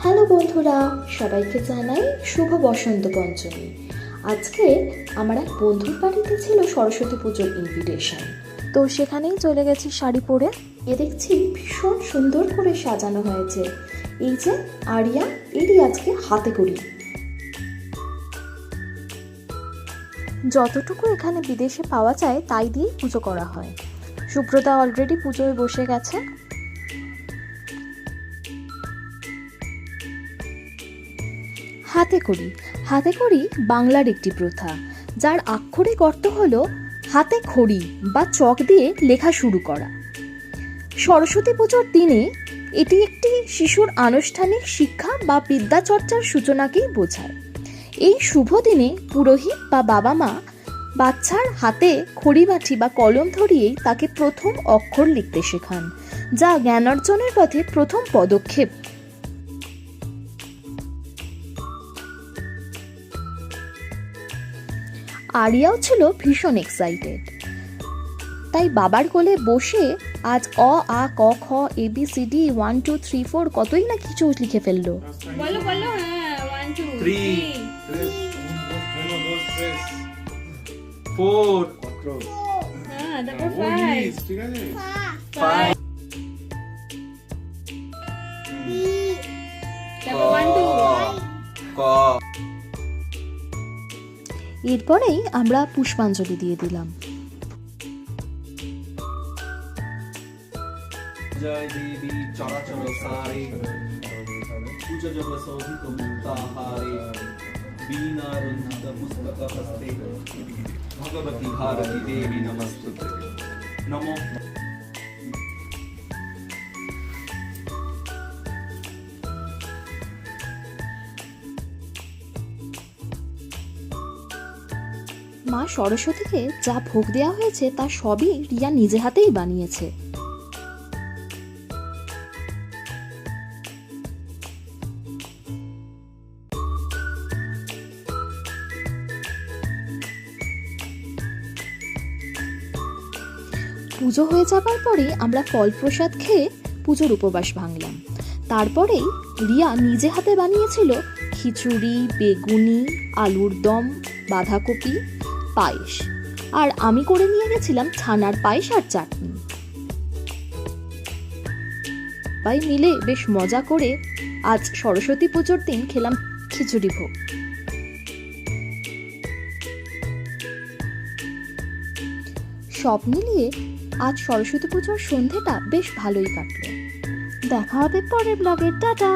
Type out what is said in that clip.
Hello বন্ধুরা, সবাইকে জানাই শুভ বসন্ত পঞ্চমী। আজকে আমার এক বন্ধুর বাড়িতে ছিল সরস্বতী পুজোর ইনভিটেশন, তো সেখানেই চলে গেছি শাড়ি পরে। দেখছি ভীষণ সুন্দর করে সাজানো হয়েছে। এই যে আরিয়া, এরই আজকে হাতে করি। যতটুকু এখানে বিদেশে পাওয়া যায় তাই দিয়েই পুজো করা হয়। সুব্রতা অলরেডি পুজোয় বসে গেছে। হাতে করি বাংলার একটি প্রথা, যার আক্ষরিক অর্থ হলো হাতে খড়ি বা চক দিয়ে লেখা শুরু করা। সরস্বতী পুজোর দিনে এটি একটি শিশুর আনুষ্ঠানিক শিক্ষা বা বিদ্যাচর্চার সূচনাকেই বোঝায়। এই শুভ দিনে পুরোহিত বা বাবা মা বাচ্চার হাতে খড়িবাটি বা কলম ধরিয়েই তাকে প্রথম অক্ষর লিখতে শেখান, যা জ্ঞানার্জনের পথে প্রথম পদক্ষেপ। আরিয়াও ছিল ভীষণ এক্সাইটেড, তাই বাবার কোলে বসে আজ অ আ ক খ ABCD 1 2 3 4 কতই না কিছু লিখে ফেললো। বলো বলো, হ্যাঁ 1 2 3 4 হ্যাঁ, তারপর 5 ঠিক আছে 5 তারপর 1 2 ক এরপরেই আমরা পুষ্পাঞ্জলি দিয়ে দিলাম। জয় দেবী চরাচর সারে পূজা জব শোভিত মুক্তাহারে বীণা রঞ্জিত পুস্তক হস্তে ভগবতী ভারতী দেবী নমস্তুতে নমো। মা সরস্বতীকে যা ভোগ দেওয়া হয়েছে তা সবই রিয়া নিজে হাতেই বানিয়েছে। পুজো হয়ে যাবার পরে আমরা ফল প্রসাদ খেয়ে পুজোর উপবাস ভাঙলাম। তারপরেই রিয়া নিজে হাতে বানিয়েছিল খিচুড়ি, বেগুনি, আলুর দম, বাঁধাকপি, পায়েস, আর আমি করে নিয়ে গেছিলাম ছানার পায়েস আর চাটনি। সবাই মিলে বেশ মজা করে আজ সরস্বতী পুজোর দিন খেলাম খিচুড়ি ভোগ। সব মিলিয়ে আজ সরস্বতী পুজোর সন্ধেটা বেশ ভালোই কাটলো। দেখা হবে পরের ব্লগে, টাটা।